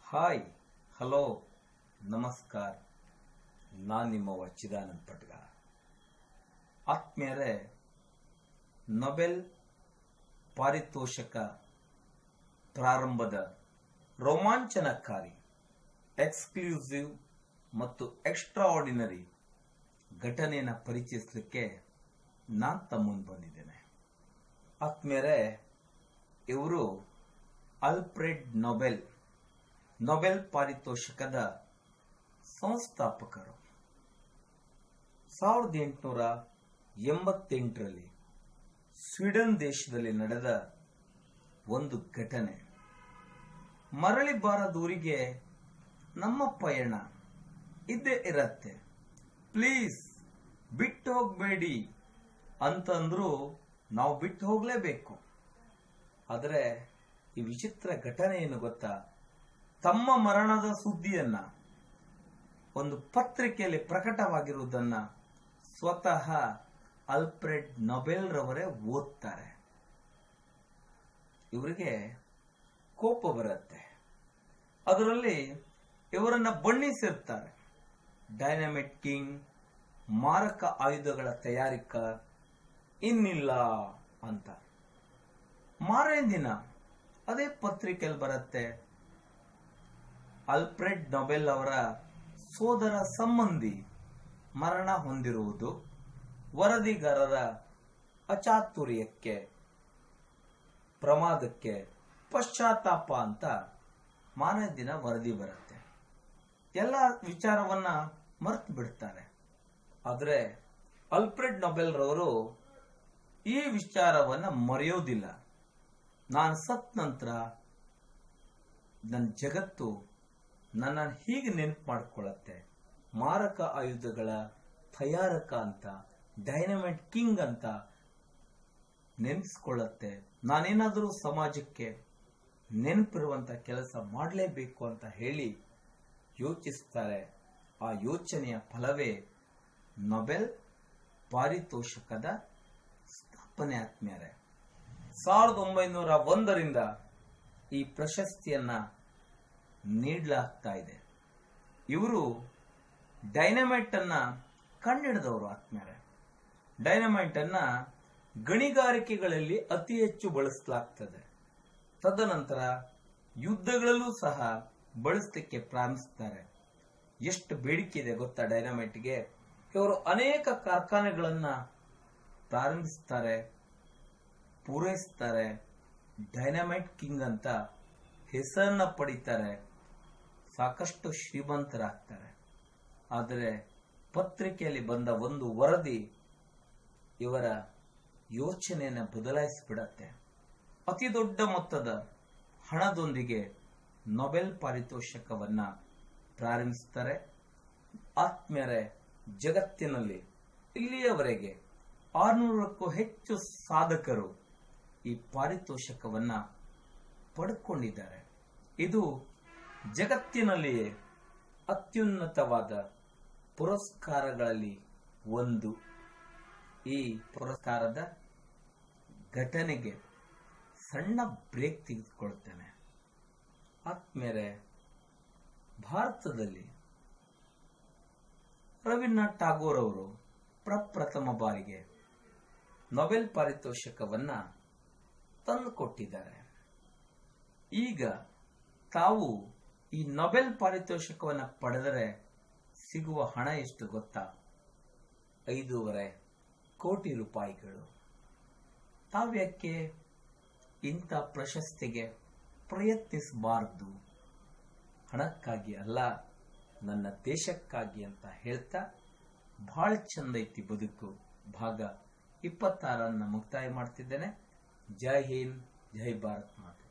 Hi, hello, ನಮಸ್ಕಾರ. ನಾನು ನಿಮ್ಮ ಚಿದಾನಂದ ಪಟ್ಗಾರ. ಆತ್ಮೀಯರೇ, ನೊಬೆಲ್ ಪಾರಿತೋಷಕ ಪ್ರಾರಂಭದ ರೋಮಾಂಚನಕಾರಿ, ಎಕ್ಸ್ಕ್ಲೂಸಿವ್ ಮತ್ತು ಎಕ್ಸ್ಟ್ರಾಆರ್ಡಿನರಿ ಘಟನೆಯನ್ನು ಪರಿಚಯಿಸಲಿಕ್ಕೆ ನಾನು ತಮ್ಮ ಮುಂದೆ ಬಂದಿದ್ದೇನೆ. ಆತ್ಮೀಯರೇ, ಇವರು ಆಲ್ಫ್ರೆಡ್ ನೊಬೆಲ್ ಪಾರಿತೋಷಕದ ಸಂಸ್ಥಾಪಕರು. 1888ರಲ್ಲಿ ಸ್ವೀಡನ್ ದೇಶದಲ್ಲಿ ನಡೆದ ಒಂದು ಘಟನೆ. ಮರಳಿ ಬಾರದೂರಿಗೆ ನಮ್ಮ ಪಯಣ ಇದ್ದೇ ಇರತ್ತೆ, ಪ್ಲೀಸ್ ಬಿಟ್ಟು ಹೋಗಬೇಡಿ ಅಂತಂದ್ರು ನಾವು ಬಿಟ್ಟು ಹೋಗಲೇಬೇಕು. ಆದರೆ ಈ ವಿಚಿತ್ರ ಘಟನೆ ಏನು ಗೊತ್ತಾ? ತಮ್ಮ ಮರಣದ ಸುದ್ದಿಯನ್ನ ಒಂದು ಪತ್ರಿಕೆಯಲ್ಲಿ ಪ್ರಕಟವಾಗಿರುವುದನ್ನ ಸ್ವತಃ ಆಲ್ಫ್ರೆಡ್ ನೊಬೆಲ್ ರವರೇ ಓದ್ತಾರೆ. ಇವರಿಗೆ ಕೋಪ ಬರುತ್ತೆ. ಅದರಲ್ಲಿ ಇವರನ್ನ ಬಣ್ಣಿಸಿರ್ತಾರೆ. ಡೈನಮೈಟ್ ಕಿಂಗ್, ಮಾರಕ ಆಯುಧಗಳ ತಯಾರಿಕ ಇನ್ನಿಲ್ಲ ಅಂತ. ಮಾರನೇ ದಿನ ಅದೇ ಪತ್ರಿಕೆಯಲ್ಲಿ ಬರುತ್ತೆ, ಆಲ್ಫ್ರೆಡ್ ನೊಬೆಲ್ ಅವರ ಸೋದರ ಸಂಬಂಧಿ ಮರಣ ಹೊಂದಿರುವುದು ವರದಿಗಾರರ ಅಚಾತುರ್ಯಕ್ಕೆ, ಪ್ರಮಾದಕ್ಕೆ ಪಶ್ಚಾತ್ತಾಪ ಅಂತ ಮಾರನೇ ದಿನ ವರದಿ ಬರುತ್ತೆ. ಎಲ್ಲ ವಿಚಾರವನ್ನ ಮರೆತು ಬಿಡ್ತಾರೆ. ಆದರೆ ಆಲ್ಫ್ರೆಡ್ ನೊಬೆಲ್ ರವರು ಈ ವಿಚಾರವನ್ನ ಮರೆಯೋದಿಲ್ಲ. ನಾನು ಸತ್ ನಂತರ ನನ್ನ ಜಗತ್ತು ನನ್ನನ್ನು ಹೀಗೆ ನೆನಪು ಮಾಡಿಕೊಳ್ಳುತ್ತೆ. ಮಾರಕ ಆಯುಧಗಳ ತಯಾರಕ ಅಂತ, ಡೈನಮೈಟ್ ಕಿಂಗ್ ಅಂತ ನೆನೆಸ್ಕೊಳ್ಳುತ್ತೆ. ನಾನೇನಾದರೂ ಸಮಾಜಕ್ಕೆ ನೆನಪಿರುವಂತ ಕೆಲಸ ಮಾಡಲೇಬೇಕು ಅಂತ ಹೇಳಿ ಯೋಚಿಸ್ತಾರೆ. ಆ ಯೋಚನೆಯ ಫಲವೇ ನೊಬೆಲ್ ಪಾರಿತೋಷಕದ ಸ್ಥಾಪನೆ. ಆತ್ಮೀಯರೇ, 1901ರಿಂದ ಈ ಪ್ರಶಸ್ತಿಯನ್ನ ನೀಡಲಾಗ್ತಾ ಇದೆ. ಇವರು ಡೈನಮೈಟ್ ಅನ್ನ ಕಂಡುಹಿಡಿದವರು. ಆತ್ಮೀಯರೇ, ಡೈನಮೈಟ್ ಅನ್ನ ಗಣಿಗಾರಿಕೆಗಳಲ್ಲಿ ಅತಿ ಹೆಚ್ಚು ಬಳಸಲಾಗ್ತದೆ. ತದನಂತರ ಯುದ್ಧಗಳಲ್ಲೂ ಸಹ ಬಳಸಲಿಕ್ಕೆ ಪ್ರಾರಂಭಿಸುತ್ತಾರೆ. ಎಷ್ಟು ಬೇಡಿಕೆ ಇದೆ ಗೊತ್ತಾ ಡೈನಮೈಟ್ಗೆ? ಇವರು ಅನೇಕ ಕಾರ್ಖಾನೆಗಳನ್ನ ಪ್ರಾರಂಭಿಸುತ್ತಾರೆ, ಪೂರೈಸುತ್ತಾರೆ. ಡೈನಮೈಟ್ ಕಿಂಗ್ ಅಂತ ಹೆಸರನ್ನ ಪಡಿತಾರೆ, ಸಾಕಷ್ಟು ಶ್ರೀಮಂತರಾಗ್ತಾರೆ. ಆದರೆ ಪತ್ರಿಕೆಯಲ್ಲಿ ಬಂದ ಒಂದು ವರದಿ ಇವರ ಯೋಚನೆಯನ್ನು ಬದಲಾಯಿಸಿಬಿಡತ್ತೆ. ಅತಿ ದೊಡ್ಡ ಮೊತ್ತದ ಹಣದೊಂದಿಗೆ ನೊಬೆಲ್ ಪಾರಿತೋಷಕವನ್ನ ಪ್ರಾರಂಭಿಸುತ್ತಾರೆ. ಆತ್ಮೀಯರೇ, ಜಗತ್ತಿನಲ್ಲಿ ಇಲ್ಲಿಯವರೆಗೆ 600ಕ್ಕೂ ಹೆಚ್ಚು ಸಾಧಕರು ಈ ಪಾರಿತೋಷಕವನ್ನ ಪಡೆದುಕೊಂಡಿದ್ದಾರೆ. ಇದು ಜಗತ್ತಿನಲ್ಲಿಯೇ ಅತ್ಯುನ್ನತವಾದ ಪುರಸ್ಕಾರಗಳಲ್ಲಿ ಒಂದು. ಈ ಪುರಸ್ಕಾರದ ಘಟನೆಗೆ ಸಣ್ಣ ಬ್ರೇಕ್ ತೆಗೆದುಕೊಳ್ತೇನೆ. ಆತ್ಮೀಯರೇ, ಭಾರತದಲ್ಲಿ ರವೀಂದ್ರನಾಥ್ ಟಾಗೋರ್ ಅವರು ಪ್ರಪ್ರಥಮ ಬಾರಿಗೆ ನೊಬೆಲ್ ಪಾರಿತೋಷಕವನ್ನ ತಂದುಕೊಟ್ಟಿದ್ದಾರೆ. ಈಗ ತಾವು ಈ ನೊಬೆಲ್ ಪಾರಿತೋಷಕವನ್ನ ಪಡೆದರೆ ಸಿಗುವ ಹಣ ಎಷ್ಟು ಗೊತ್ತಾ? 5.5 ಕೋಟಿ ರೂಪಾಯಿಗಳು. ತಾವ್ಯಾಕೆ ಇಂಥ ಪ್ರಶಸ್ತಿಗೆ ಪ್ರಯತ್ನಿಸಬಾರದು? ಹಣಕ್ಕಾಗಿ ಅಲ್ಲ, ನನ್ನ ದೇಶಕ್ಕಾಗಿ ಅಂತ ಹೇಳ್ತಾ ಬಹಳ ಚಂದ ಐತಿ ಬದುಕು ಭಾಗ 26 ಮುಕ್ತಾಯ ಮಾಡ್ತಿದ್ದೇನೆ. ಜೈ ಹಿಂದ್, ಜೈ ಭಾರತ್ ಮಾತಾ.